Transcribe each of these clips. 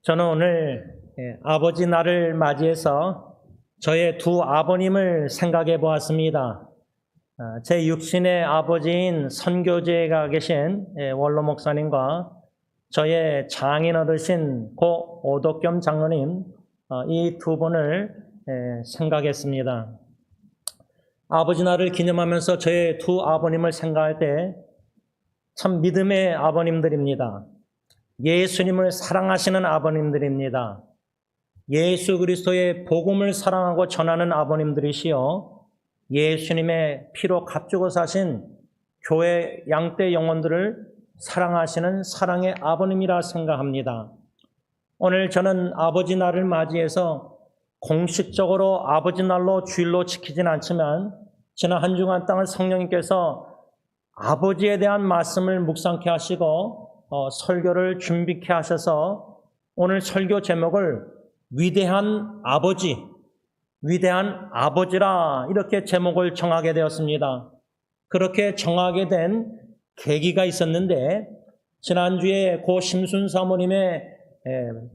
저는 오늘 아버지 날을 맞이해서 저의 두 아버님을 생각해 보았습니다. 제 육신의 아버지인 선교제가 계신 원로 목사님과 저의 장인 어르신 고 오덕겸 장로님, 이 두 분을 생각했습니다. 아버지 날을 기념하면서 저의 두 아버님을 생각할 때 참 믿음의 아버님들입니다. 예수님을 사랑하시는 아버님들입니다. 예수 그리스도의 복음을 사랑하고 전하는 아버님들이시요, 예수님의 피로 값주고 사신 교회 양떼 영혼들을 사랑하시는 사랑의 아버님이라 생각합니다. 오늘 저는 아버지 날을 맞이해서 공식적으로 아버지 날로 주일로 지키진 않지만 지난 한 주간 땅을 성령님께서 아버지에 대한 말씀을 묵상케 하시고 설교를 준비케 하셔서 오늘 설교 제목을 위대한 아버지, 위대한 아버지라 이렇게 제목을 정하게 되었습니다. 그렇게 정하게 된 계기가 있었는데, 지난주에 고 심순 사모님의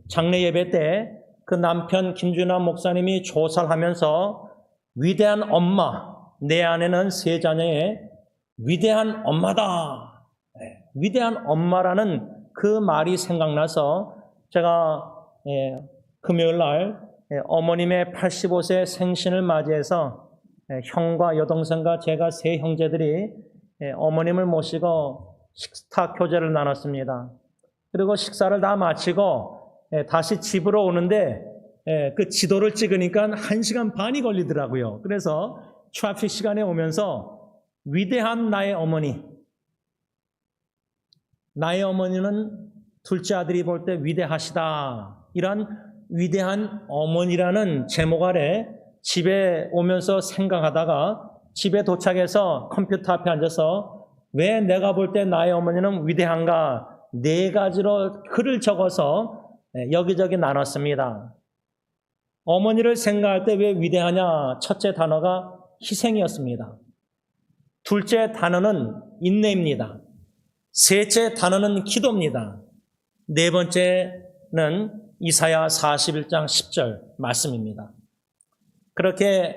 장례 예배 때 그 남편 김준환 목사님이 조사를 하면서 위대한 엄마, 내 안에는 세 자녀의 위대한 엄마다, 위대한 엄마라는 그 말이 생각나서 제가 금요일 날 어머님의 85세 생신을 맞이해서 형과 여동생과 제가 세 형제들이 어머님을 모시고 식탁 교제를 나눴습니다. 그리고 식사를 다 마치고 다시 집으로 오는데 그 지도를 찍으니까 1시간 반이 걸리더라고요. 그래서 트래픽 시간에 오면서 위대한 나의 어머니, 나의 어머니는 둘째 아들이 볼 때 위대하시다, 이런 위대한 어머니라는 제목 아래 집에 오면서 생각하다가 집에 도착해서 컴퓨터 앞에 앉아서 왜 내가 볼 때 나의 어머니는 위대한가 4가지로 글을 적어서 여기저기 나눴습니다. 어머니를 생각할 때 왜 위대하냐? 첫째 단어가 희생이었습니다. 둘째 단어는 인내입니다. 셋째 단어는 기도입니다. 네 번째는 이사야 41장 10절 말씀입니다. 그렇게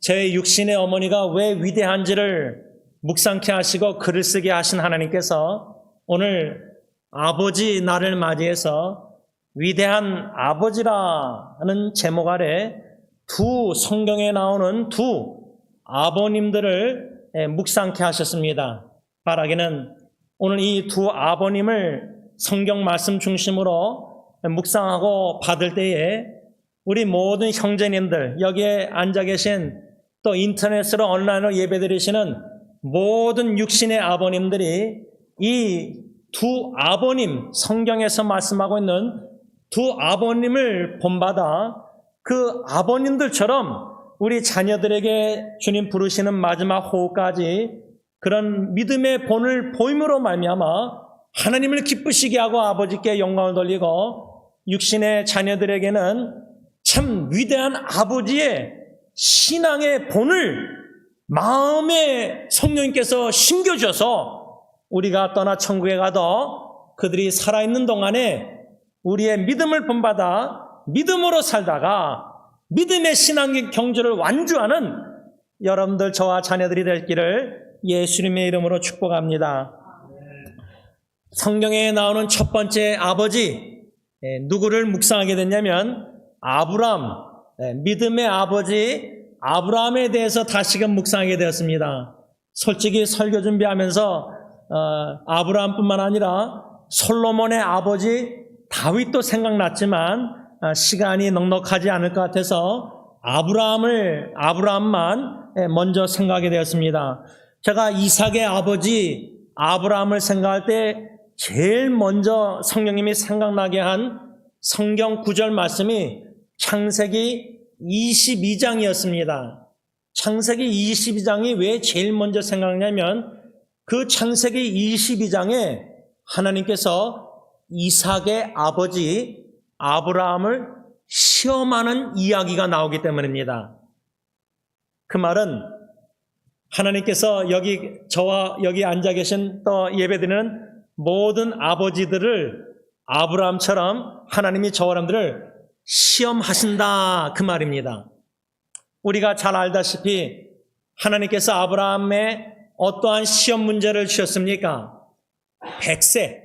제 육신의 어머니가 왜 위대한지를 묵상케 하시고 글을 쓰게 하신 하나님께서 오늘 아버지 날을 맞이해서 위대한 아버지라는 제목 아래 두 성경에 나오는 두 아버님들을 묵상케 하셨습니다. 바라기는 오늘 이 두 아버님을 성경 말씀 중심으로 묵상하고 받을 때에 우리 모든 형제님들, 여기에 앉아 계신 또 인터넷으로 온라인으로 예배드리시는 모든 육신의 아버님들이 이 두 아버님, 성경에서 말씀하고 있는 두 아버님을 본받아 그 아버님들처럼 우리 자녀들에게 주님 부르시는 마지막 호흡까지 그런 믿음의 본을 보임으로 말미암아 하나님을 기쁘시게 하고 아버지께 영광을 돌리고 육신의 자녀들에게는 참 위대한 아버지의 신앙의 본을 마음에 성령님께서 심겨주셔서 우리가 떠나 천국에 가도 그들이 살아있는 동안에 우리의 믿음을 본받아 믿음으로 살다가 믿음의 신앙의 경주를 완주하는 여러분들, 저와 자녀들이 될 길을 예수님의 이름으로 축복합니다. 성경에 나오는 첫 번째 아버지, 누구를 묵상하게 됐냐면 아브람, 믿음의 아버지 아브라함에 대해서 다시금 묵상하게 되었습니다. 솔직히 설교 준비하면서 아브라함뿐만 아니라 솔로몬의 아버지 다윗도 생각났지만 시간이 넉넉하지 않을 것 같아서 아브라함만 먼저 생각하게 되었습니다. 제가 이삭의 아버지 아브라함을 생각할 때 제일 먼저 성령님이 생각나게 한 성경 구절 말씀이 창세기 22장이었습니다. 창세기 22장이 왜 제일 먼저 생각나냐면 그 창세기 22장에 하나님께서 이삭의 아버지 아브라함을 시험하는 이야기가 나오기 때문입니다. 그 말은 하나님께서 저와 여기 앉아 계신 또 예배드리는 모든 아버지들을 아브라함처럼 하나님이 저 사람들을 시험하신다 그 말입니다. 우리가 잘 알다시피 하나님께서 아브라함의 어떠한 시험 문제를 주셨습니까? 100세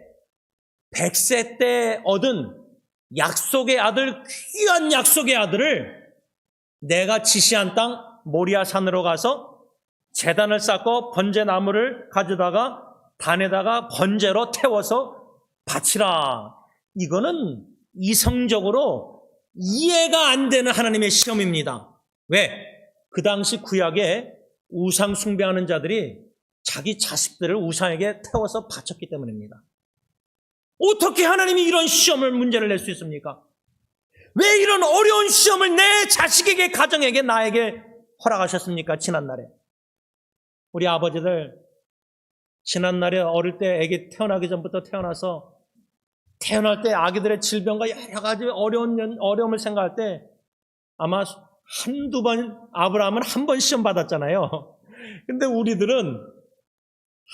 때 얻은 약속의 아들, 귀한 약속의 아들을 내가 지시한 땅 모리아 산으로 가서 제단을 쌓고 번제나무를 가져다가 단에다가 번제로 태워서 바치라. 이거는 이성적으로 이해가 안 되는 하나님의 시험입니다. 왜? 그 당시 구약에 우상 숭배하는 자들이 자기 자식들을 우상에게 태워서 바쳤기 때문입니다. 어떻게 하나님이 이런 시험을 문제를 낼 수 있습니까? 왜 이런 어려운 시험을 내 자식에게, 가정에게, 나에게 허락하셨습니까? 지난날에. 우리 아버지들 지난날에 어릴 때 아기 태어나기 전부터 태어나서 태어날 때 아기들의 질병과 여러 가지 어려움을 생각할 때 아마 한두 번, 아브라함은 한 번 시험 받았잖아요. 근데 우리들은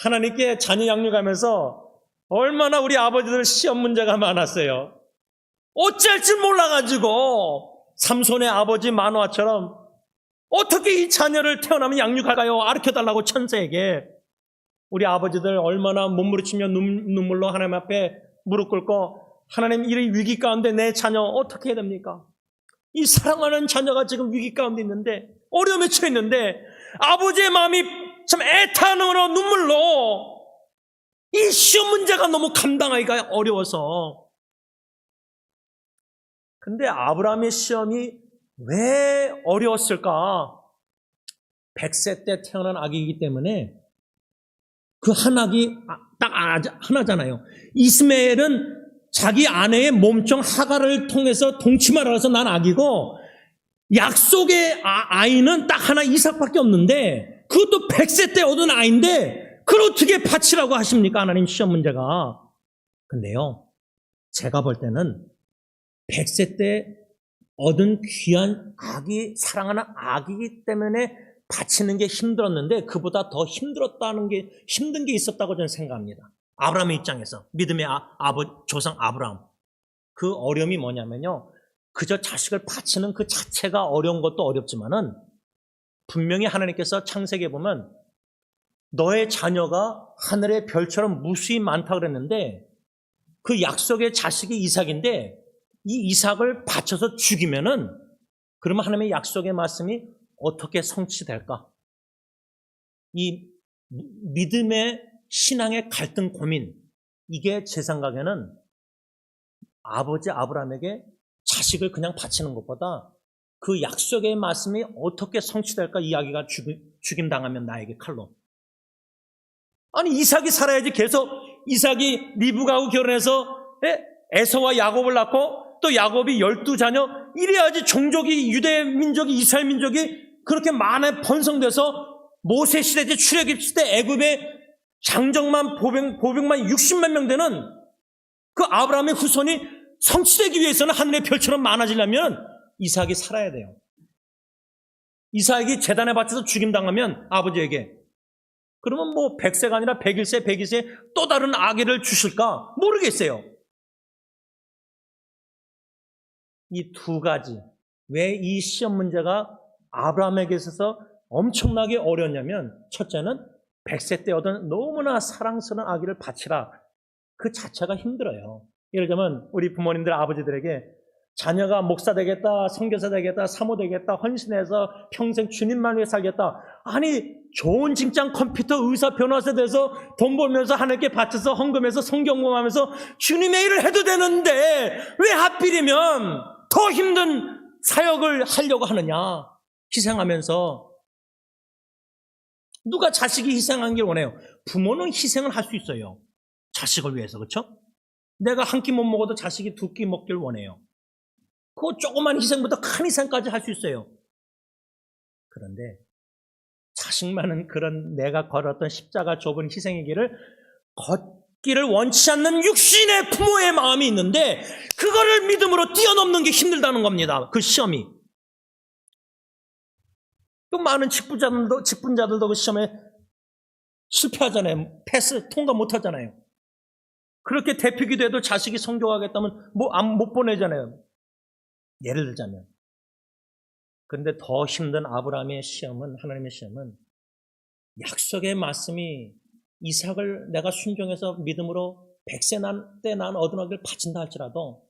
하나님께 자녀 양육하면서 얼마나 우리 아버지들 시험 문제가 많았어요. 어쩔 줄 몰라가지고 삼손의 아버지 마노아처럼 어떻게 이 자녀를 태어나면 양육할까요? 가르쳐달라고 천사에게. 우리 아버지들 얼마나 몸부림치며 눈물로 하나님 앞에 무릎 꿇고 하나님 이 위기 가운데 내 자녀 어떻게 해야 됩니까? 이 사랑하는 자녀가 지금 위기 가운데 있는데 어려움에 처해 있는데 아버지의 마음이 참 애타는 눈물로 이 시험 문제가 너무 감당하기가 어려워서. 근데 아브라함의 시험이 왜 어려웠을까? 100세 때 태어난 아기이기 때문에 그 한 아기 딱 하나잖아요. 이스마엘은 자기 아내의 몸종 하갈을 통해서 동치마를 해서 난 아기고 약속의 아이는 딱 하나 이삭밖에 없는데 그것도 100세 때 얻은 아이인데 그걸 어떻게 바치라고 하십니까? 하나님 시험 문제가. 근데요, 제가 볼 때는 100세 때 얻은 귀한 아기, 사랑하는 아기이기 때문에 바치는 게 힘들었는데 그보다 더 힘든 게 있었다고 저는 생각합니다. 아브라함의 입장에서 믿음의 조상 아브라함. 그 어려움이 뭐냐면요, 그저 자식을 바치는 그 자체가 어려운 것도 어렵지만은 분명히 하나님께서 창세기에 보면 너의 자녀가 하늘의 별처럼 무수히 많다 그랬는데 그 약속의 자식이 이삭인데 이 이삭을 바쳐서 죽이면은 그러면 하나님의 약속의 말씀이 어떻게 성취될까? 이 믿음의 신앙의 갈등 고민, 이게 제 생각에는 아버지 아브라함에게 자식을 그냥 바치는 것보다 그 약속의 말씀이 어떻게 성취될까? 이야기가 죽임당하면 나에게 칼로. 아니 이삭이 살아야지. 계속 이삭이 리브가하고 결혼해서 에서와 야곱을 낳고 또 야곱이 12자녀, 이래야지 종족이, 유대 민족이, 이스라엘 민족이 그렇게 많이 번성돼서 모세 시대 때 출애굽 시대 애굽의 장정만 보병만 60만 명 되는 그 아브라함의 후손이 성취되기 위해서는 하늘의 별처럼 많아지려면 이삭이 살아야 돼요. 이삭이 제단에 바쳐서 죽임당하면 아버지에게, 그러면 뭐 100세가 아니라 101세, 102세 또 다른 아기를 주실까? 모르겠어요. 이 두 가지, 왜 이 시험 문제가 아브라함에게 있어서 엄청나게 어려웠냐면, 첫째는 100세 때 얻은 너무나 사랑스러운 아기를 바치라. 그 자체가 힘들어요. 예를 들면 우리 부모님들, 아버지들에게 자녀가 목사 되겠다, 선교사 되겠다, 사모 되겠다, 헌신해서 평생 주님만 위해 살겠다. 아니 좋은 직장, 컴퓨터, 의사, 변호사 돼서 돈 벌면서 하나님께 바쳐서 헌금해서 성경 공부하면서 주님의 일을 해도 되는데 왜 하필이면 더 힘든 사역을 하려고 하느냐? 희생하면서. 누가 자식이 희생하는 게 원해요? 부모는 희생을 할 수 있어요. 자식을 위해서. 그렇죠? 내가 한 끼 못 먹어도 자식이 두 끼 먹길 원해요. 그 조그만 희생부터 큰 희생까지 할 수 있어요. 그런데 자식만은 그런 내가 걸었던 십자가 좁은 희생의 길을 걷기를 원치 않는 육신의 부모의 마음이 있는데 그거를 믿음으로 뛰어넘는 게 힘들다는 겁니다. 그 시험이. 또 많은 직분자들도 그 시험에 실패하잖아요. 통과 못하잖아요. 그렇게 대표기도 해도 자식이 성교하겠다면 못 보내잖아요. 예를 들자면. 그런데 더 힘든 아브라함의 시험은, 하나님의 시험은 약속의 말씀이 이삭을 내가 순종해서 믿음으로 100세 때 난 얻어나기를 바친다 할지라도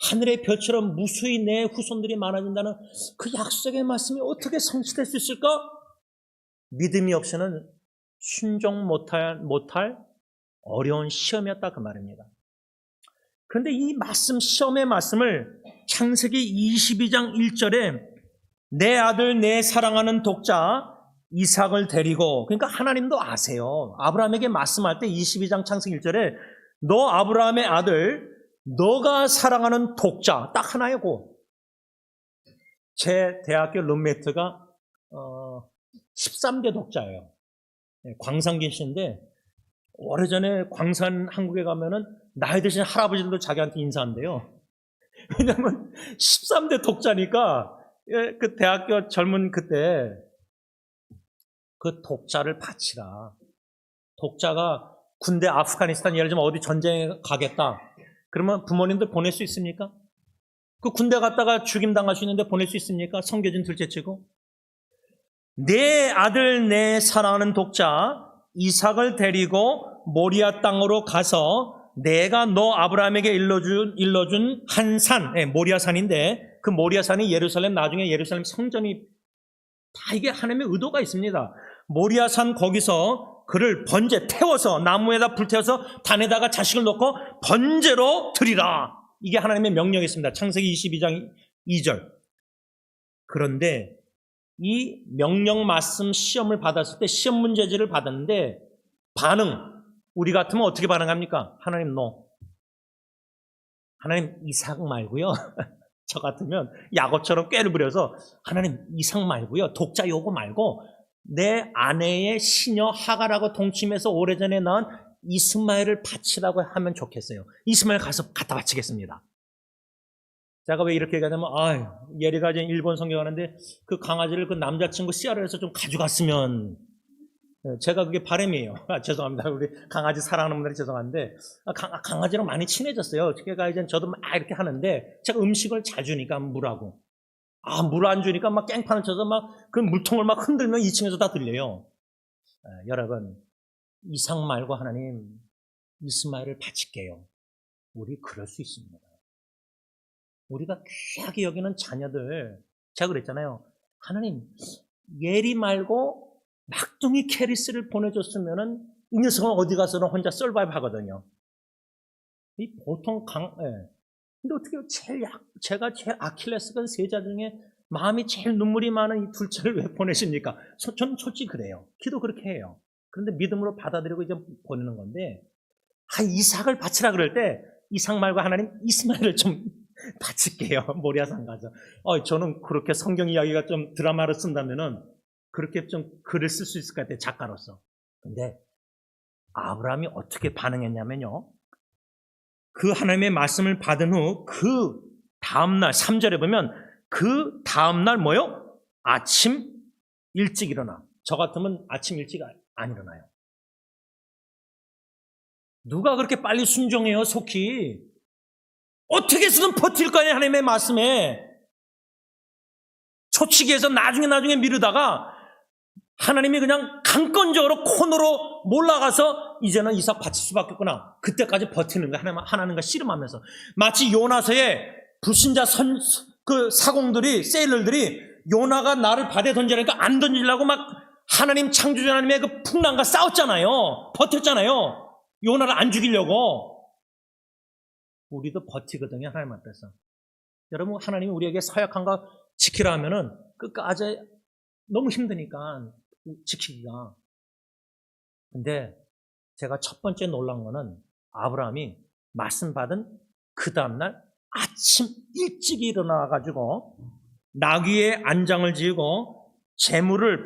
하늘의 별처럼 무수히 내 후손들이 많아진다는 그 약속의 말씀이 어떻게 성취될 수 있을까? 믿음이 없이는 순종 못할 어려운 시험이었다 그 말입니다. 그런데 이 말씀, 시험의 말씀을 창세기 22장 1절에 내 아들 내 사랑하는 독자 이삭을 데리고, 그러니까 하나님도 아세요. 아브라함에게 말씀할 때 22장 창세기 1절에 너 아브라함의 아들 너가 사랑하는 독자 딱 하나이고, 제 대학교 룸메이트가 13대 독자예요. 광산기 씨인데 오래전에 광산 한국에 가면은 나이 드신 할아버지들도 자기한테 인사한대요. 왜냐면 13대 독자니까 그 대학교 젊은 그때 그 독자를 바치라. 독자가 군대 아프가니스탄 예를 들면 어디 전쟁에 가겠다. 그러면 부모님들 보낼 수 있습니까? 그 군대 갔다가 죽임당할 수 있는데 보낼 수 있습니까? 성교진 둘째치고. 내 아들 내 사랑하는 독자 이삭을 데리고 모리아 땅으로 가서 내가 너 아브라함에게 일러준 한 산, 모리아 산인데 그 모리아 산이 예루살렘, 나중에 예루살렘 성전이 다 이게 하나님의 의도가 있습니다. 모리아 산 거기서 그를 번제 태워서 나무에다 불태워서 단에다가 자식을 놓고 번제로 드리라. 이게 하나님의 명령이었습니다. 창세기 22장 2절. 그런데 이 명령 말씀 시험을 받았을 때 시험 문제지를 받았는데 반응, 우리 같으면 어떻게 반응합니까? 하나님 no. 하나님 이삭 말고요. 저 같으면 야곱처럼 꾀를 부려서 하나님 이삭 말고요. 독자 요거 말고 내 아내의 시녀 하갈하고 동침해서 오래전에 낳은 이스마엘을 바치라고 하면 좋겠어요. 이스마엘 가서 갖다 바치겠습니다. 제가 왜 이렇게 얘기하냐면 예리가 이제 일본 성경하는데 그 강아지를 그 남자친구 씨알에서 좀 가져갔으면, 제가 그게 바람이에요. 죄송합니다. 우리 강아지 사랑하는 분들이 죄송한데 강아지랑 많이 친해졌어요. 제가 이제 저도 막 이렇게 하는데 제가 음식을 잘 주니까 물하고 물 안 주니까 막 깽판을 쳐서 막 그 물통을 막 흔들면 2층에서 다 들려요. 여러분, 이삭 말고 하나님 이스마엘을 바칠게요. 우리 그럴 수 있습니다. 우리가 귀하게 여기는 자녀들, 제가 그랬잖아요. 하나님, 예리 말고 막둥이 캐리스를 보내줬으면은 이 녀석은 어디 가서는 혼자 서바이브 하거든요. 이 보통 근데 어떻게 제가 제일 아킬레스건 세자 중에 마음이 제일 눈물이 많은 이 둘째를 왜 보내십니까? 저는 솔직히 그래요. 기도 그렇게 해요. 그런데 믿음으로 받아들이고 이제 보내는 건데, 이삭을 바치라 그럴 때 이삭 말고 하나님 이스마엘을 좀 바칠게요. 모리아산 가서. 저는 그렇게 성경 이야기가 좀 드라마로 쓴다면은 그렇게 좀 글을 쓸 수 있을 것 같아요. 작가로서. 근데 아브라함이 어떻게 반응했냐면요. 그 하나님의 말씀을 받은 후 그 다음날 3절에 보면 그 다음날 뭐요? 아침 일찍 일어나. 저 같으면 아침 일찍 안 일어나요. 누가 그렇게 빨리 순종해요, 속히. 어떻게 해서든 버틸 거 아니에요, 하나님의 말씀에. 초치기해서 나중에 미루다가 하나님이 그냥 강권적으로 코너로 몰라가서 이제는 이삭 바칠 수밖에 없구나. 그때까지 버티는 거야, 하나님과 씨름하면서. 마치 요나서의 불신자 그 사공들이, 세일러들이 요나가 나를 바다에 던지라니까 안 던지려고 막 하나님 창조주 하나님의 그 풍랑과 싸웠잖아요. 버텼잖아요. 요나를 안 죽이려고. 우리도 버티거든요, 하나님 앞에서. 여러분, 하나님이 우리에게 서약한 거 지키라 하면은 끝까지 너무 힘드니까 지키기가. 근데 제가 첫 번째 놀란 거는 아브라함이 말씀 받은 그 다음날 아침 일찍 일어나가지고 나귀의 안장을 지우고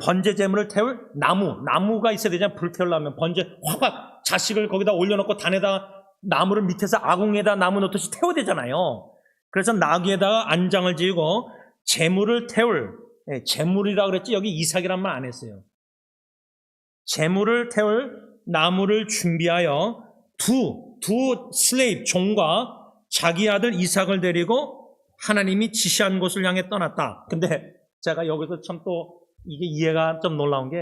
번제 제물을 태울 나무가 있어야 되잖아요. 불 태우려면 번제 화각 자식을 거기다 올려놓고 단에다 나무를 밑에서 아궁에다 나무 놓듯이 태워야 되잖아요. 그래서 나귀에다가 안장을 지우고 제물을 태울, 제물이라 그랬지 여기 이삭이란 말 안 했어요. 제물을 태울 나무를 준비하여 두 두 슬레이브 종과 자기 아들 이삭을 데리고 하나님이 지시한 곳을 향해 떠났다. 근데 제가 여기서 참 또 이게 이해가 좀 놀라운 게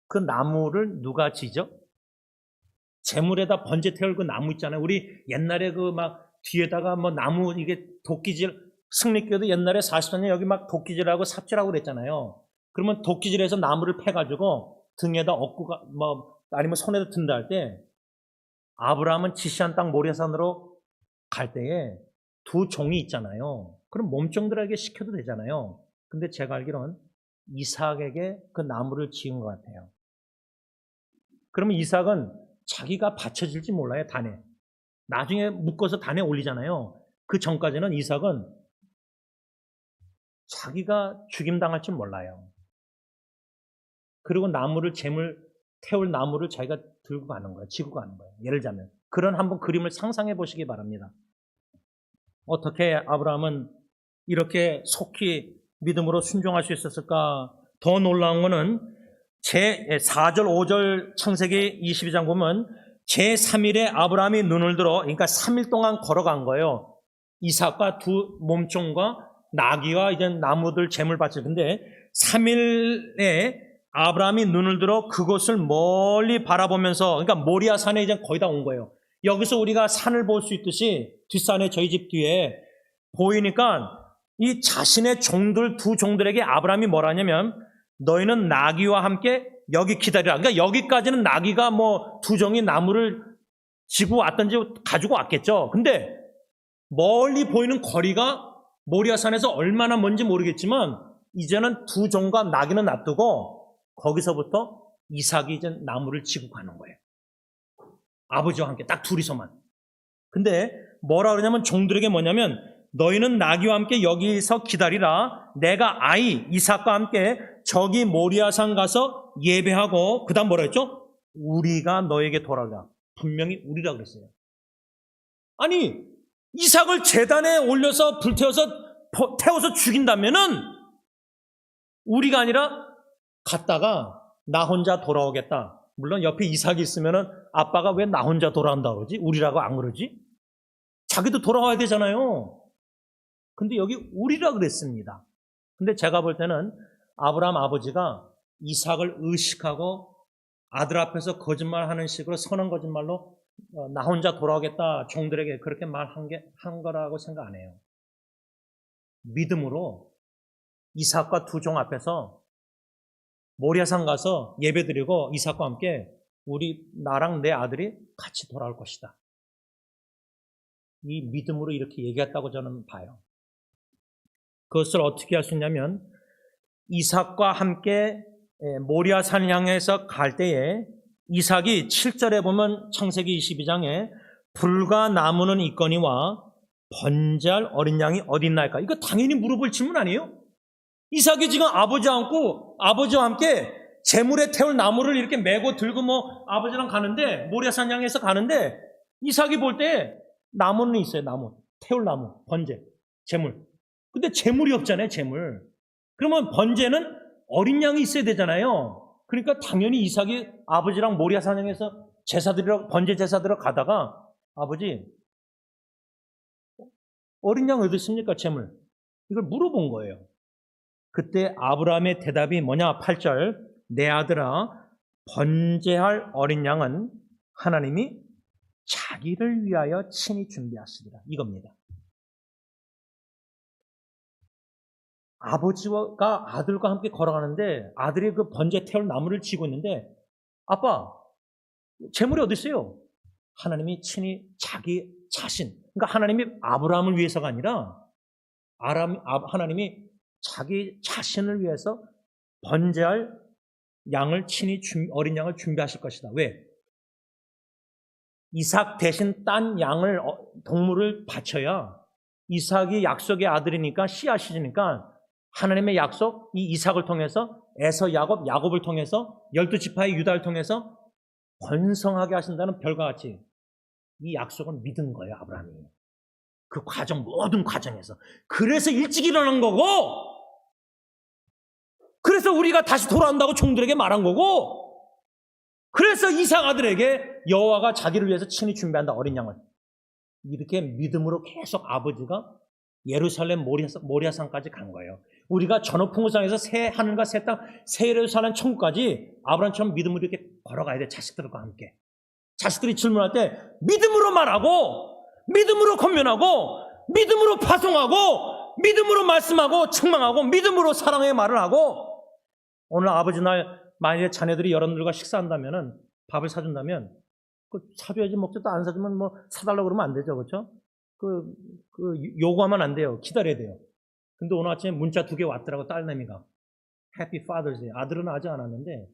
그 나무를 누가 지죠? 재물에다 번제 태울 그 나무 있잖아요. 우리 옛날에 그 막 뒤에다가 뭐 나무 이게 도끼질 승리교도 옛날에 40년 여기 막 도끼질하고 삽질하고 그랬잖아요. 그러면 도끼질해서 나무를 패가지고 등에다 얻고 뭐 아니면 손에다 든다 할 때 아브라함은 지시한 땅 모리아산으로 갈 때에 두 종이 있잖아요. 그럼 몸종들에게 시켜도 되잖아요. 근데 제가 알기로는 이삭에게 그 나무를 지은 것 같아요. 그러면 이삭은 자기가 받쳐질지 몰라요, 단에. 나중에 묶어서 단에 올리잖아요. 그 전까지는 이삭은 자기가 죽임당할 줄 몰라요. 그리고 나무를 태울 나무를 자기가 들고 가는 거예요. 지고 가는 거예요. 예를 들자면. 그런 한번 그림을 상상해 보시기 바랍니다. 어떻게 아브라함은 이렇게 속히 믿음으로 순종할 수 있었을까? 더 놀라운 거는 제4절, 5절 창세기 22장 보면 제3일에 아브라함이 눈을 들어, 그러니까 3일 동안 걸어간 거예요. 이삭과 두 몸종과 나귀와 이제 나무들 재물 바칠 텐데 3일에 아브라함이 눈을 들어 그곳을 멀리 바라보면서, 그러니까 모리아 산에 이제 거의 다 온 거예요. 여기서 우리가 산을 볼 수 있듯이 뒷산에 저희 집 뒤에 보이니까 이 자신의 종들, 두 종들에게 아브라함이 뭐라 하냐면 너희는 나귀와 함께 여기 기다리라. 그러니까 여기까지는 나귀가 뭐 두 종이 나무를 지고 왔든지 가지고 왔겠죠. 근데 멀리 보이는 거리가 모리아산에서 얼마나 먼지 모르겠지만 이제는 두 종과 나귀는 놔두고 거기서부터 이삭이 이제 나무를 지고 가는 거예요. 아버지와 함께 딱 둘이서만. 근데 뭐라 그러냐면 종들에게 뭐냐면 너희는 나귀와 함께 여기서 기다리라. 내가 아이 이삭과 함께 저기 모리아산 가서 예배하고, 그 다음 뭐라 했죠? 우리가 너에게 돌아오자. 분명히 우리라 그랬어요. 아니, 이삭을 제단에 올려서 태워서 죽인다면은 우리가 아니라 갔다가 나 혼자 돌아오겠다. 물론 옆에 이삭이 있으면은 아빠가 왜 나 혼자 돌아온다 그러지? 우리라고 안 그러지? 자기도 돌아와야 되잖아요. 근데 여기 우리라 그랬습니다. 근데 제가 볼 때는 아브라함 아버지가 이삭을 의식하고 아들 앞에서 거짓말하는 식으로 선한 거짓말로 나 혼자 돌아오겠다 종들에게 그렇게 한 거라고 생각 안 해요. 믿음으로 이삭과 두 종 앞에서 모리아산 가서 예배드리고 이삭과 함께 나랑 내 아들이 같이 돌아올 것이다. 이 믿음으로 이렇게 얘기했다고 저는 봐요. 그것을 어떻게 할 수 있냐면 이삭과 함께 모리아산 향해서 갈 때에 이삭이 7절에 보면 창세기 22장에 불과 나무는 있거니와 번제할 어린 양이 어디 있나이까? 이거 당연히 물어볼 질문 아니에요? 이삭이 지금 아버지와 함께 재물에 태울 나무를 이렇게 메고 들고 아버지랑 가는데 모리아산 향해서 가는데 이삭이 볼 때 나무는 있어요. 태울 나무, 번제, 재물. 근데 재물이 없잖아요. 재물. 그러면 번제는 어린 양이 있어야 되잖아요. 그러니까 당연히 이삭이 아버지랑 모리아산 향해서 번제 제사 드리러 가다가 아버지 어린 양 어디 있습니까? 재물. 이걸 물어본 거예요. 그때 아브라함의 대답이 뭐냐? 8절 내 아들아 번제할 어린 양은 하나님이 자기를 위하여 친히 준비하시리라. 이겁니다. 아버지가 아들과 함께 걸어가는데 아들이 그 번제 태울 나무를 쥐고 있는데 아빠 재물이 어디 있어요? 하나님이 친히 자기 자신, 그러니까 하나님이 아브라함을 위해서가 아니라 하나님이 자기 자신을 위해서 번제할 양을 친히 어린 양을 준비하실 것이다. 왜? 이삭 대신 딴 동물을 바쳐야 이삭이 약속의 아들이니까 씨앗이니까 하나님의 약속, 이 이삭을 통해서 에서 야곱을 통해서 12지파의 유다를 통해서 번성하게 하신다는 별과 같이 이 약속은 믿은 거예요. 아브라함이. 그 모든 과정에서. 그래서 일찍 일어난 거고, 그래서 우리가 다시 돌아온다고 종들에게 말한 거고, 그래서 이삭 아들에게 여호와가 자기를 위해서 친히 준비한다, 어린 양을. 이렇게 믿음으로 계속 아버지가 예루살렘 모리아산까지 간 거예요. 우리가 전업풍우상에서 새 하늘과 새 땅, 새 예루살렘 천국까지 아브라함처럼 믿음으로 이렇게 걸어가야 돼, 자식들과 함께. 자식들이 질문할 때 믿음으로 말하고, 믿음으로 권면하고, 믿음으로 파송하고, 믿음으로 말씀하고, 책망하고, 믿음으로 사랑의 말을 하고. 오늘 아버지 날 만약에 자녀들이 여러분들과 식사한다면은, 밥을 사준다면 사줘야지, 먹지도 안 사주면 뭐 사달라고 그러면 안 되죠, 그렇죠? 요구하면 안 돼요. 기다려야 돼요. 근데 오늘 아침에 문자 2개 왔더라고, 딸내미가. Happy Father's Day. 아들은 아직 안 왔는데,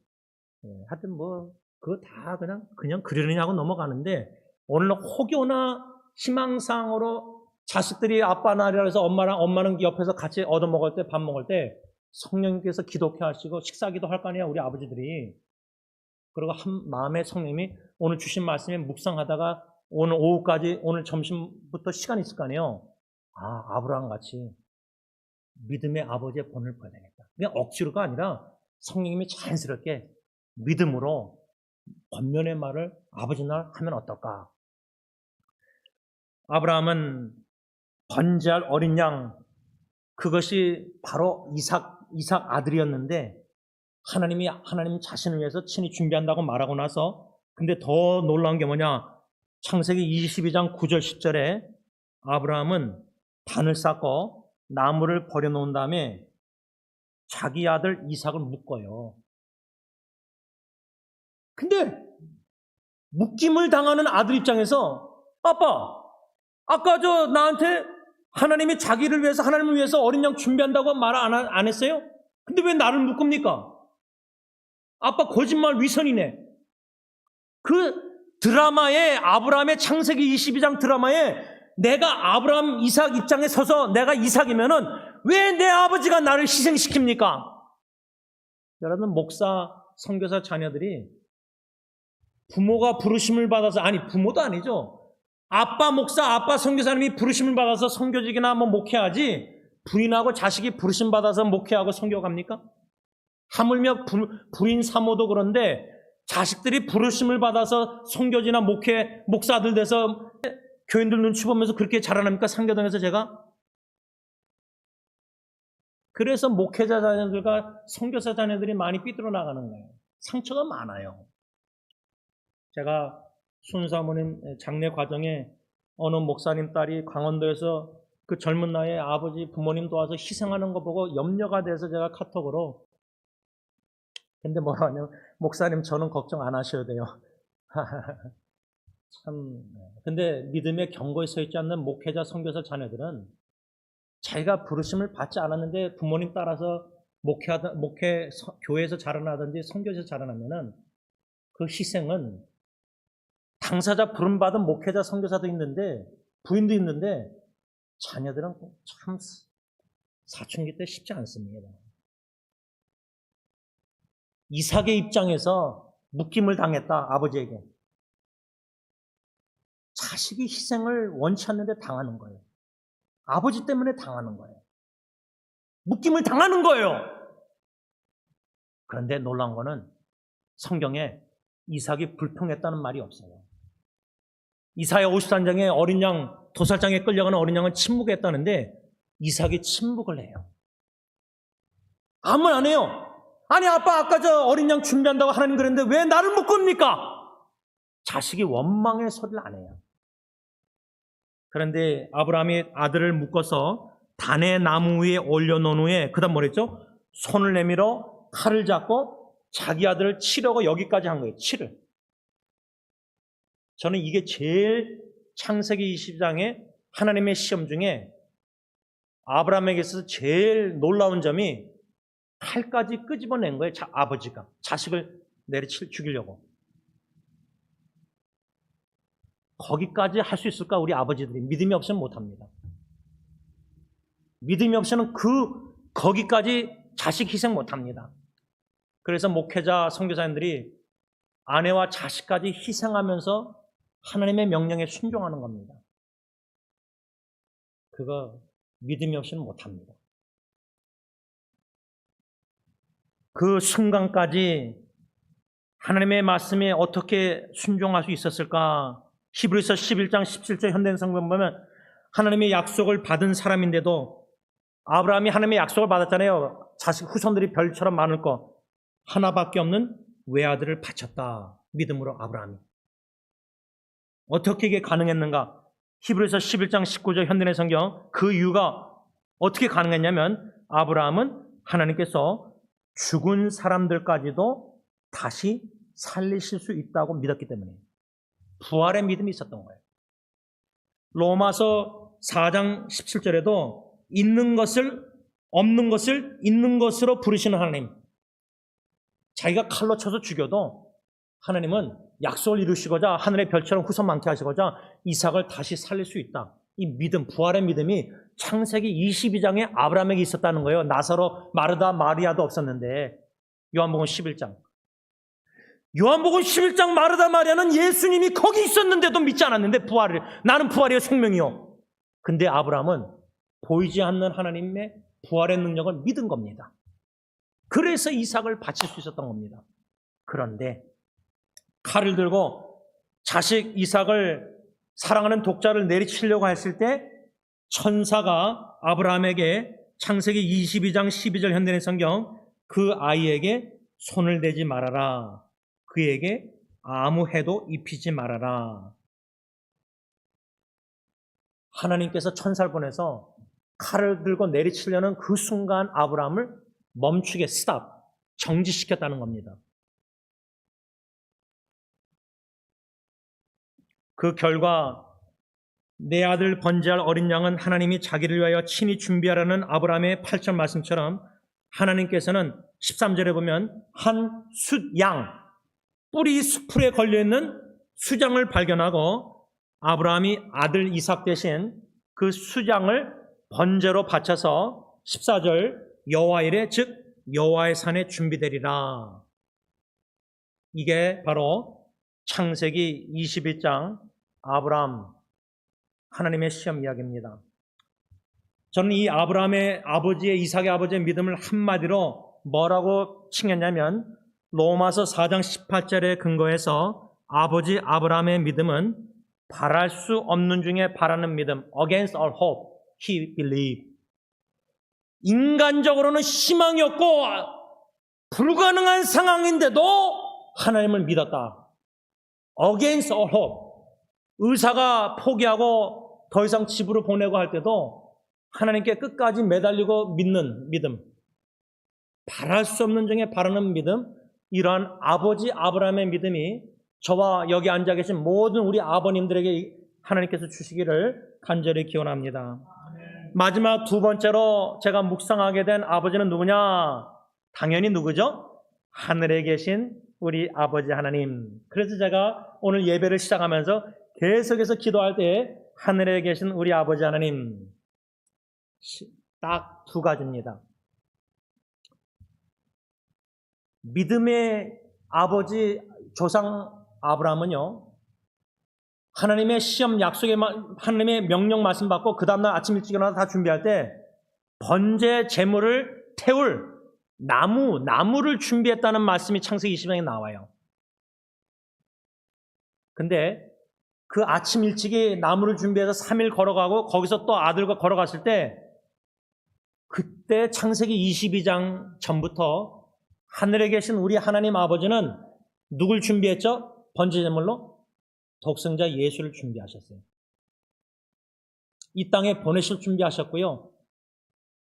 하여튼 뭐 그거 다 그냥 그러느냐고 넘어가는데, 오늘 혹여나 희망상으로 자식들이 아빠 날이라 해서 엄마는 옆에서 같이 얻어먹을 때, 밥 먹을 때 성령님께서 기독해 하시고 식사기도 할 거 아니야, 우리 아버지들이. 그리고 한 마음에 성령님이 오늘 주신 말씀에 묵상하다가 오늘 오후까지, 오늘 점심부터 시간 있을 거 아니에요. 아브라함 같이 믿음의 아버지의 본을 보여야 되겠다. 그냥 억지로가 아니라 성령님이 자연스럽게 믿음으로 권면의 말을 아버지 날 하면 어떨까? 아브라함은 번제할 어린 양, 그것이 바로 이삭 아들이었는데, 하나님 자신을 위해서 친히 준비한다고 말하고 나서, 근데 더 놀라운 게 뭐냐? 창세기 22장 9절 10절에 아브라함은 단을 쌓고 나무를 버려놓은 다음에 자기 아들 이삭을 묶어요. 근데 묶임을 당하는 아들 입장에서, 아빠, 아까 나한테 하나님이 자기를 위해서, 하나님을 위해서 어린 양 준비한다고 말 안 했어요? 근데 왜 나를 묶습니까? 아빠 거짓말 위선이네. 그 드라마에, 아브라함의 창세기 22장 드라마에 내가 아브라함, 이삭 입장에 서서 내가 이삭이면은 왜 내 아버지가 나를 희생시킵니까? 여러분, 목사, 선교사 자녀들이 부모가 부르심을 받아서, 아니 부모도 아니죠, 아빠 목사, 아빠 선교사님이 부르심을 받아서 선교직이나 뭐 목회하지, 부인하고 자식이 부르심 받아서 목회하고 선교 갑니까? 하물며 부인 사모도 그런데 자식들이 부르심을 받아서 선교지나 목사들 돼서 교인들 눈치 보면서 그렇게 자라납니까? 상교동에서 제가? 그래서 목회자 자녀들과 선교사 자녀들이 많이 삐뚤어 나가는 거예요. 상처가 많아요. 제가 순사모님 장례 과정에 어느 목사님 딸이 강원도에서 그 젊은 나이에 아버지 부모님 도와서 희생하는 거 보고 염려가 돼서 제가 카톡으로, 근데 뭐라 하냐면, 목사님 저는 걱정 안 하셔도 돼요. 참. 근데 믿음의 경고에 서 있지 않는 목회자 선교사 자녀들은 자기가 부르심을 받지 않았는데 부모님 따라서 교회에서 자라나든지 선교에서 자라나면은 그 희생은, 당사자 부름받은 목회자 선교사도 있는데 부인도 있는데 자녀들은 참 사춘기 때 쉽지 않습니다. 이삭의 입장에서 묶임을 당했다, 아버지에게. 자식이 희생을 원치 않는데 당하는 거예요. 아버지 때문에 당하는 거예요. 묶임을 당하는 거예요. 그런데 놀라운 거는 성경에 이삭이 불평했다는 말이 없어요. 이사야 53장에 어린 양, 도살장에 끌려가는 어린 양은 침묵했다는데 이삭이 침묵을 해요. 아무 말 안 해요. 아니 아빠, 아까 저 어린 양 준비한다고 하나님 그랬는데 왜 나를 묶습니까? 자식이 원망의 소리를 안 해요. 그런데 아브라함이 아들을 묶어서 단의 나무 위에 올려놓은 후에 그 다음 뭐랬죠? 손을 내밀어 칼을 잡고 자기 아들을 치려고 여기까지 한 거예요. 치를. 저는 이게 제일 창세기 20장의 하나님의 시험 중에 아브라함에게 있어서 제일 놀라운 점이 칼까지 끄집어낸 거예요. 아버지가 자식을 내리칠 죽이려고. 거기까지 할 수 있을까? 우리 아버지들이 믿음이 없으면 못합니다. 믿음이 없으면 거기까지 자식 희생 못합니다. 그래서 목회자 선교사님들이 아내와 자식까지 희생하면서 하나님의 명령에 순종하는 겁니다. 그거 믿음이 없이는 못합니다. 그 순간까지 하나님의 말씀에 어떻게 순종할 수 있었을까? 히브리서 11장 17절 현대인 성경 보면 하나님의 약속을 받은 사람인데도 아브라함이 하나님의 약속을 받았잖아요. 자식 후손들이 별처럼 많을 것, 하나밖에 없는 외아들을 바쳤다. 믿음으로 아브라함이. 어떻게 이게 가능했는가? 히브리서 11장 19절 현대인 성경, 그 이유가 어떻게 가능했냐면 아브라함은 하나님께서 죽은 사람들까지도 다시 살리실 수 있다고 믿었기 때문에 부활의 믿음이 있었던 거예요. 로마서 4장 17절에도 있는 것을 없는 것을 있는 것으로 부르시는 하나님, 자기가 칼로 쳐서 죽여도 하나님은 약속을 이루시고자 하늘의 별처럼 후손 많게 하시고자 이삭을 다시 살릴 수 있다. 이 믿음, 부활의 믿음이 창세기 22장에 아브라함에게 있었다는 거예요. 나사로, 마르다, 마리아도 없었는데. 요한복음 11장. 요한복음 11장 마르다, 마리아는 예수님이 거기 있었는데도 믿지 않았는데 나는 부활이요 생명이요. 근데 아브라함은 보이지 않는 하나님의 부활의 능력을 믿은 겁니다. 그래서 이삭을 바칠 수 있었던 겁니다. 그런데 칼을 들고 자식 이삭을 사랑하는 독자를 내리치려고 했을 때 천사가 아브라함에게 창세기 22장 12절 현대인 성경, 그 아이에게 손을 대지 말아라. 그에게 아무 해도 입히지 말아라. 하나님께서 천사를 보내서 칼을 들고 내리치려는 그 순간 아브라함을 멈추게 정지시켰다는 겁니다. 그 결과 내 아들 번제할 어린 양은 하나님이 자기를 위하여 친히 준비하라는 아브라함의 8절 말씀처럼 하나님께서는 13절에 보면 한 숫양, 뿌리 수풀에 걸려있는 수장을 발견하고 아브라함이 아들 이삭 대신 그 수장을 번제로 바쳐서 14절 여호와 이레 즉 여호와의 산에 준비되리라. 이게 바로 창세기 21장 아브라함 하나님의 시험 이야기입니다. 저는 이 아브라함의 아버지의 이삭의 아버지의 믿음을 한마디로 뭐라고 칭했냐면 로마서 4장 18절에 근거해서 아버지 아브라함의 믿음은 바랄 수 없는 중에 바라는 믿음, against all hope, he believed. 인간적으로는 희망이 없고 불가능한 상황인데도 하나님을 믿었다. against all hope. 의사가 포기하고 더 이상 집으로 보내고 할 때도 하나님께 끝까지 매달리고 믿는 믿음. 바랄 수 없는 중에 바라는 믿음. 이러한 아버지 아브라함의 믿음이 저와 여기 앉아 계신 모든 우리 아버님들에게 하나님께서 주시기를 간절히 기원합니다. 마지막 두 번째로 제가 묵상하게 된 아버지는 누구냐? 당연히 누구죠? 하늘에 계신 우리 아버지 하나님. 그래서 제가 오늘 예배를 시작하면서 계속해서 기도할 때 하늘에 계신 우리 아버지 하나님, 딱 두 가지입니다. 믿음의 아버지 조상 아브라함은요, 하나님의 시험 약속의 하나님의 명령 말씀 받고 그 다음날 아침 일찍 일어나서 다 준비할 때 번제 제물을 태울 나무를 준비했다는 말씀이 창세기 20장에 나와요. 근데 그 아침 일찍이 나무를 준비해서 3일 걸어가고 거기서 또 아들과 걸어갔을 때 그때 창세기 22장 전부터 하늘에 계신 우리 하나님 아버지는 누굴 준비했죠? 번제제물로? 독생자 예수를 준비하셨어요. 이 땅에 보내실 준비하셨고요.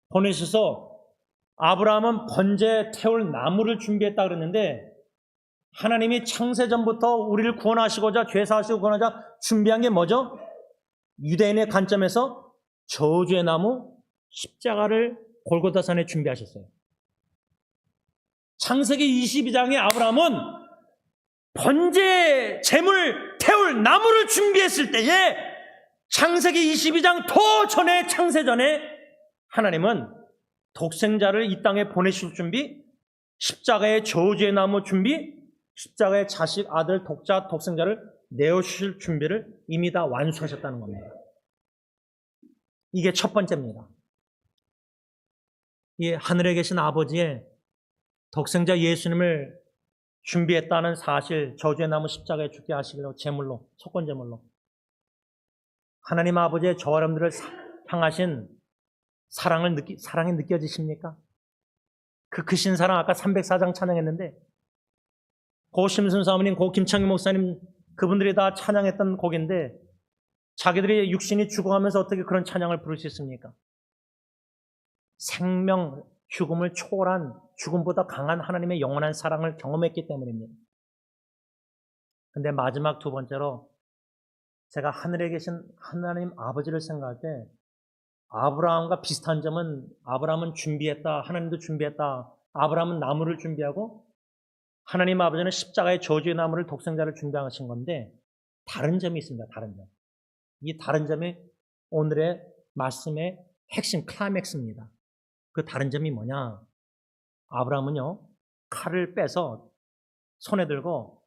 보내셔서 아브라함은 번제 태울 나무를 준비했다 그랬는데 하나님이 창세전부터 우리를 구원하시고자 죄사하시고 구원하자 준비한 게 뭐죠? 유대인의 관점에서 저주의 나무 십자가를 골고다산에 준비하셨어요. 창세기 22장의 아브라함은 번제 제물 태울 나무를 준비했을 때에 창세기 22장 더 전에 창세전에 하나님은 독생자를 이 땅에 보내실 준비, 십자가의 저주의 나무 준비, 십자가의 자식, 아들, 독자, 독생자를 내어주실 준비를 이미 다 완수하셨다는 겁니다. 이게 첫 번째입니다. 이 하늘에 계신 아버지의 독생자 예수님을 준비했다는 사실, 저주의 나무 십자가에 죽게 하시기로 제물로, 속건제물로 하나님 아버지의 저와 여러분들을 향하신 사랑이 느껴지십니까? 그 크신 사랑, 아까 304장 찬양했는데 고 심순 사모님, 고 김창희 목사님, 그분들이 다 찬양했던 곡인데 자기들이 육신이 죽어가면서 어떻게 그런 찬양을 부를 수 있습니까? 생명, 죽음을 초월한, 죽음보다 강한 하나님의 영원한 사랑을 경험했기 때문입니다. 근데 마지막 두 번째로 제가 하늘에 계신 하나님 아버지를 생각할 때 아브라함과 비슷한 점은, 아브라함은 준비했다, 하나님도 준비했다. 아브라함은 나무를 준비하고 하나님 아버지는 십자가의 저주의 나무를, 독생자를 준비하신 건데 다른 점이 있습니다. 다른 점. 이 다른 점이 오늘의 말씀의 핵심 클라이맥스입니다. 그 다른 점이 뭐냐? 아브라함은요, 칼을 빼서 손에 들고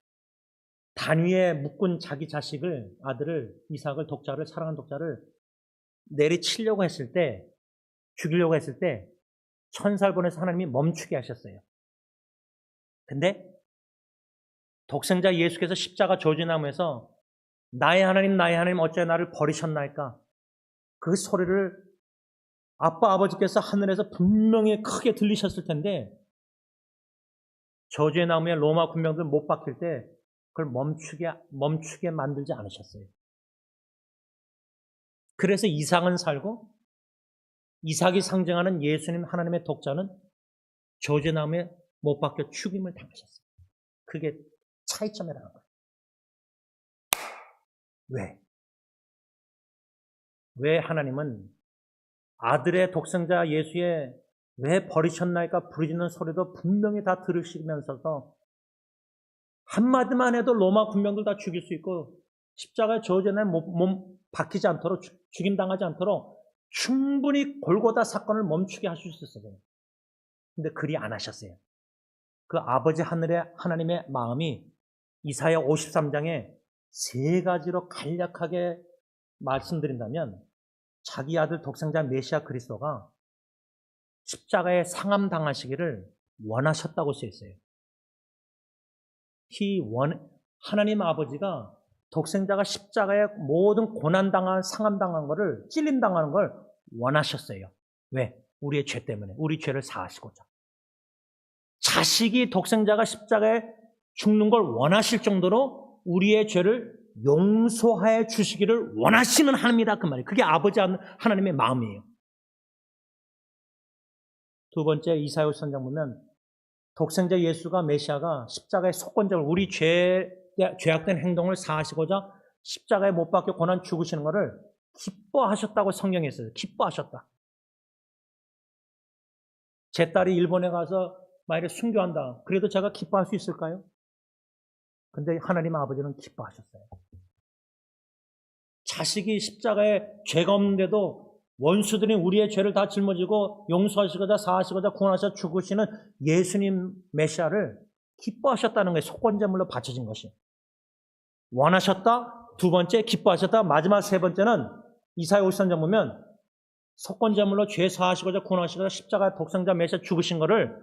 단 위에 묶은 자기 자식을, 아들을, 이삭을, 독자를, 사랑하는 독자를 내리치려고 했을 때, 죽이려고 했을 때 천사를 보내서 하나님이 멈추게 하셨어요. 근데 독생자 예수께서 십자가 저주나무에서 나의 하나님 어찌 나를 버리셨나이까? 그 소리를 아빠 아버지께서 하늘에서 분명히 크게 들리셨을 텐데 저주의 나무에 로마 군병들 못 박힐 때 그걸 멈추게 만들지 않으셨어요. 그래서 이삭은 살고 이삭이 상징하는 예수님 하나님의 독자는 저주의 나무에 못 박혀 죽임을 당하셨어요. 그게 차이점이라는 거예요. 왜 하나님은 아들의 독생자 예수의 왜 버리셨나이까 부르짖는 소리도 분명히 다 들으시면서도 한마디만 해도 로마 군병들 다 죽일 수 있고 십자가에 저주에 몸 박히지 않도록, 죽임당하지 않도록 충분히 골고다 사건을 멈추게 하실 수 있었어요. 근데 그리 안 하셨어요. 그 아버지 하늘의 하나님의 마음이 이사야 53장에 세 가지로 간략하게 말씀드린다면 자기 아들 독생자 메시아 그리스도가 십자가에 상함당하시기를 원하셨다고 쓰여 있어요. 하나님 아버지가 독생자가 십자가에 모든 고난당한, 상함당한 거를, 찔림당하는 걸 원하셨어요. 왜? 우리의 죄 때문에. 우리 죄를 사하시고자. 자식이 독생자가 십자가에 죽는 걸 원하실 정도로 우리의 죄를 용서해 주시기를 원하시는 하나님이다. 그 말이에요. 그게 아버지 하나님의 마음이에요. 두 번째 이사야 선장 보면 독생자 예수가 메시아가 십자가의 속건적을 우리 죄악된 행동을 사하시고자 십자가에 못 박혀 고난 죽으시는 것을 기뻐하셨다고 성경에 있어요. 기뻐하셨다. 제 딸이 일본에 가서 만약에 순교한다. 그래도 제가 기뻐할 수 있을까요? 근데 하나님 아버지는 기뻐하셨어요. 자식이 십자가에 죄가 없는데도 원수들이 우리의 죄를 다 짊어지고 용서하시고자 사하시고자 구원하셔 죽으시는 예수님 메시아를 기뻐하셨다는 거예요. 속건제물로 바쳐진 것이. 원하셨다. 두 번째 기뻐하셨다. 마지막 세 번째는 이사야 53장 보면 속건제물로 죄 사하시고자 구원하시고자 십자가 독생자 메시아 죽으신 거를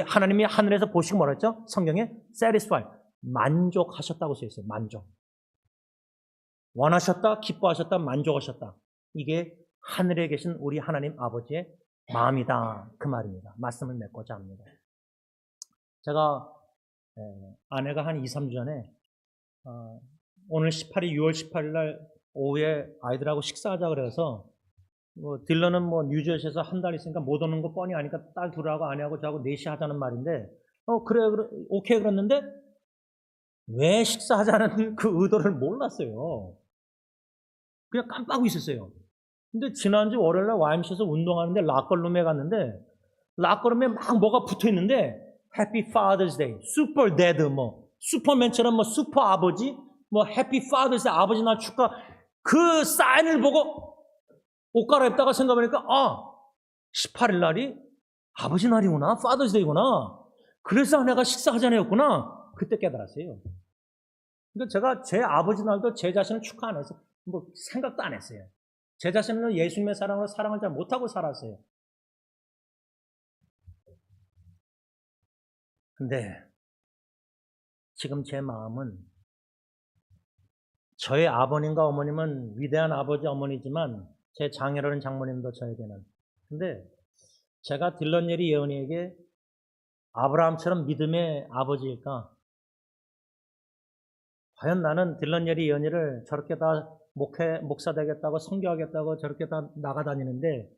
하나님이 하늘에서 보시고 뭐라 했죠? 성경에 satisfy, 만족하셨다고 쓰여 있어요. 만족. 원하셨다, 기뻐하셨다, 만족하셨다. 이게 하늘에 계신 우리 하나님 아버지의 마음이다. 그 말입니다. 말씀을 맺고자 합니다. 제가 아내가 한 2, 3주 전에 오늘 6월 18일 날 오후에 아이들하고 식사하자 그래서 딜러는 뉴저지에서 한 달 있으니까 못 오는 거 뻔히 아니까 딸 둘하고 아내하고 저하고 넷이 하자는 말인데 그래 오케이 그랬는데 왜 식사하자는 그 의도를 몰랐어요. 그냥 깜빡하고 있었어요. 근데 지난주 월요일 날 YMC에서 운동하는데 락걸룸에 갔는데 락걸룸에 막 뭐가 붙어 있는데 Happy Father's Day, Super Dad 슈퍼맨처럼 슈퍼 아버지 Happy Father's Day 아버지 날 축하 그 사인을 보고 옷 갈아입다가 생각해보니까 18일 날이 아버지 날이구나, Father's Day구나. 그래서 아내가 식사하자네였구나. 그때 깨달았어요. 그러니까 제가 제 아버지 날도 제 자신을 축하 안 해서 생각도 안 했어요. 제 자신은 예수님의 사랑을 잘 못하고 살았어요. 근데 지금 제 마음은 저의 아버님과 어머님은 위대한 아버지 어머니지만 제 장애로는 장모님도 저에게는. 근데 제가 딜런 예리 예언이에게 아브라함처럼 믿음의 아버지일까? 과연 나는 딜런 예리 예언이를 저렇게 다 목사 되겠다고 선교하겠다고 저렇게 다 나가다니는데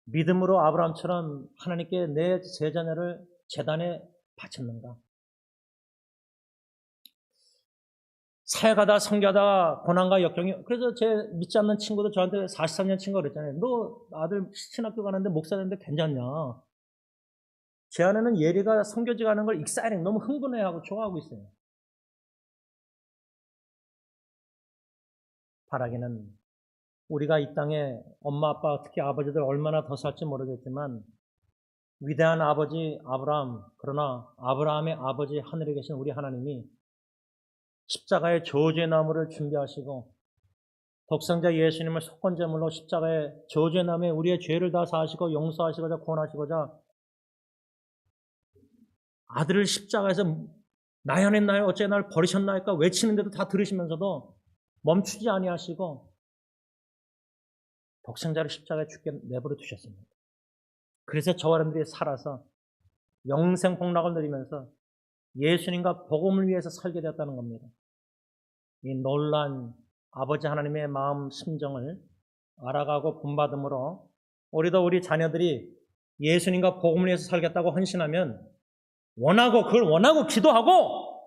믿음으로 아브라함처럼 하나님께 내 세 자녀를 제단에 바쳤는가? 사역하다 선교하다 고난과 역경이, 그래서 제 믿지 않는 친구도 저한테 43년 친구가 그랬잖아요. 너 아들 신학교 가는데 목사 되는데 괜찮냐? 제 안에는 예리가 선교지 가는 걸 익사이링 너무 흥분해하고 좋아하고 있어요. 바라기는 우리가 이 땅에 엄마 아빠 특히 아버지들 얼마나 더 살지 모르겠지만 위대한 아버지 아브라함, 그러나 아브라함의 아버지 하늘에 계신 우리 하나님이 십자가의 저주의 나무를 준비하시고 독생자 예수님을 속건제물로 십자가의 저주의 나무에 우리의 죄를 다 사하시고 용서하시고자 구원하시고자 아들을 십자가에서 나연의 날 어째 날 버리셨나이까 외치는데도 다 들으시면서도 멈추지 아니하시고 독생자를 십자가에 죽게 내버려 두셨습니다. 그래서 저와 여러분들이 살아서 영생 복락을 누리면서 예수님과 복음을 위해서 살게 되었다는 겁니다. 이 놀란 아버지 하나님의 마음 심정을 알아가고 본받음으로 우리도 우리 자녀들이 예수님과 복음을 위해서 살겠다고 헌신하면 그걸 원하고 기도하고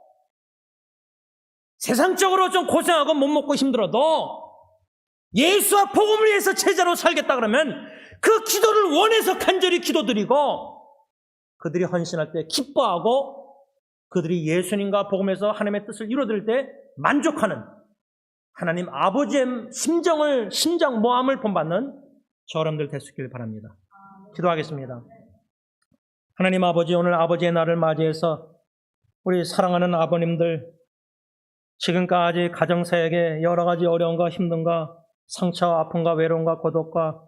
세상적으로 좀 고생하고 못 먹고 힘들어도 예수와 복음을 위해서 제자로 살겠다 그러면 그 기도를 원해서 간절히 기도드리고 그들이 헌신할 때 기뻐하고 그들이 예수님과 복음에서 하나님의 뜻을 이루어드릴 때 만족하는 하나님 아버지의 심장 모함을 본받는 저 여러분들 될 수 있길 바랍니다. 기도하겠습니다. 하나님 아버지, 오늘 아버지의 날을 맞이해서 우리 사랑하는 아버님들 지금까지 가정사역에 여러 가지 어려움과 힘듦과 상처와 아픔과 외로움과 고독과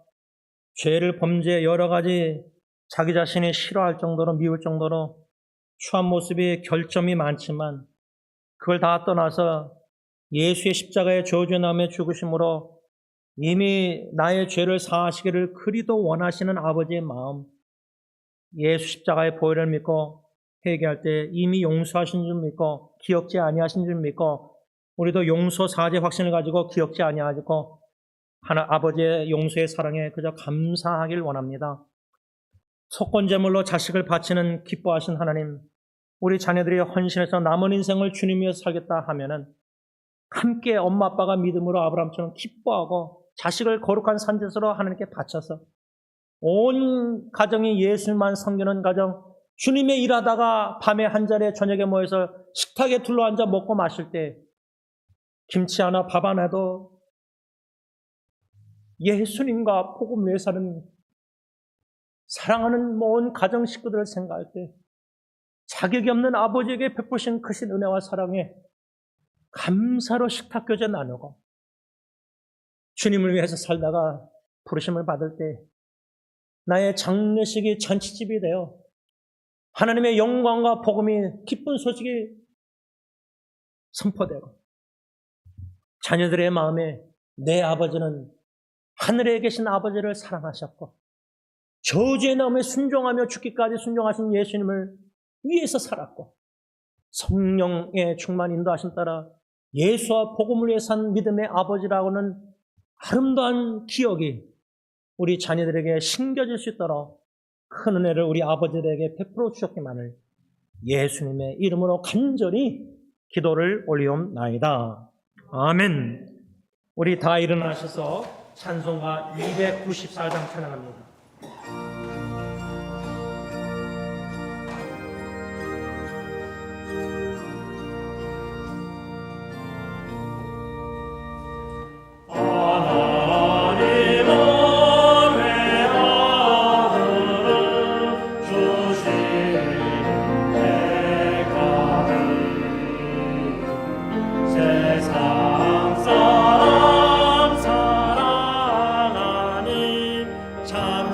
죄를 범죄 여러 가지 자기 자신이 싫어할 정도로 미울 정도로 추한 모습이 결점이 많지만 그걸 다 떠나서 예수의 십자가의 저주의 나무에 죽으심으로 이미 나의 죄를 사하시기를 그리도 원하시는 아버지의 마음, 예수 십자가의 보혈을 믿고 회개할 때 이미 용서하신 줄 믿고 기억지 아니하신 줄 믿고 우리도 용서 사죄 확신을 가지고 기억지 아니하고 아버지의 용서의 사랑에 그저 감사하길 원합니다. 속건제물로 자식을 바치는 기뻐하신 하나님, 우리 자녀들이 헌신해서 남은 인생을 주님 위해서 살겠다 하면은 함께 엄마 아빠가 믿음으로 아브라함처럼 기뻐하고 자식을 거룩한 산제사로 하나님께 바쳐서 온 가정이 예수만 섬기는 가정, 주님의 일하다가 밤에 한 자리에 저녁에 모여서 식탁에 둘러앉아 먹고 마실 때 김치 하나 밥 하나도 예수님과 복음 위에 사는 사랑하는 온 가정 식구들을 생각할 때 자격이 없는 아버지에게 베푸신 크신 은혜와 사랑에 감사로 식탁교제 나누고 주님을 위해서 살다가 부르심을 받을 때 나의 장례식이 잔치집이 되어 하나님의 영광과 복음이 기쁜 소식이 선포되고 자녀들의 마음에 내 아버지는 하늘에 계신 아버지를 사랑하셨고 저주의 나무에 순종하며 죽기까지 순종하신 예수님을 위해서 살았고 성령의 충만 인도하심 따라 예수와 복음을 위해 산 믿음의 아버지라고는 아름다운 기억이 우리 자녀들에게 심겨질 수 있도록 큰 은혜를 우리 아버지들에게 베풀어 주셨기만을 예수님의 이름으로 간절히 기도를 올리옵나이다. 아멘. 우리 다 일어나셔서 찬송가 294장 찬양합니다. 참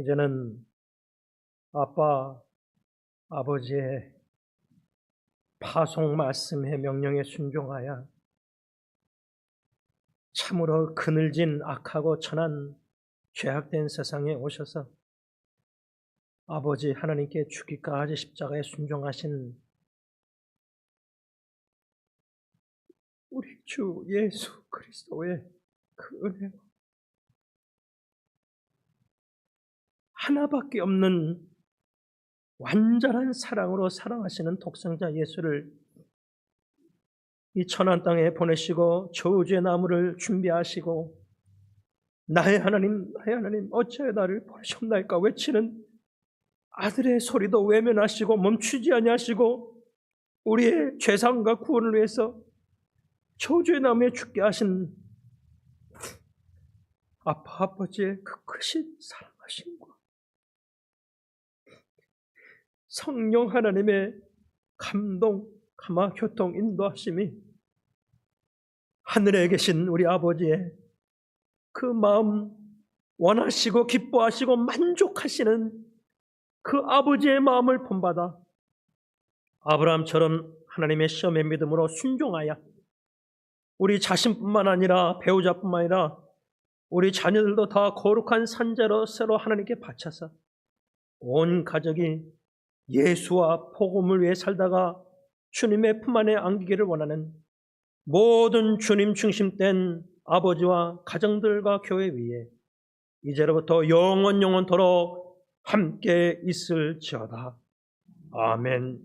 이제는 아빠, 아버지의 파송 말씀의 명령에 순종하여 참으로 그늘진 악하고 천한 죄악된 세상에 오셔서 아버지 하나님께 죽기까지 십자가에 순종하신 우리 주 예수 그리스도의 그 은혜로 하나밖에 없는 완전한 사랑으로 사랑하시는 독생자 예수를 이 천한 땅에 보내시고 저주의 나무를 준비하시고 나의 하나님 어찌하여 나를 보내셨나이까 외치는 아들의 소리도 외면하시고 멈추지 아니하시고 우리의 죄상과 구원을 위해서 저주의 나무에 죽게 하신 아버지의 그 크신 사랑하심과 성령 하나님의 감동, 감화, 교통, 인도하심이 하늘에 계신 우리 아버지의 그 마음 원하시고 기뻐하시고 만족하시는 그 아버지의 마음을 본받아 아브라함처럼 하나님의 시험에 믿음으로 순종하여 우리 자신뿐만 아니라 배우자뿐만 아니라 우리 자녀들도 다 거룩한 산재로 새로 하나님께 바쳐서 온 가족이 예수와 복음을 위해 살다가 주님의 품 안에 안기기를 원하는 모든 주님 중심된 아버지와 가정들과 교회 위에 이제로부터 영원토록 함께 있을지어다. 아멘.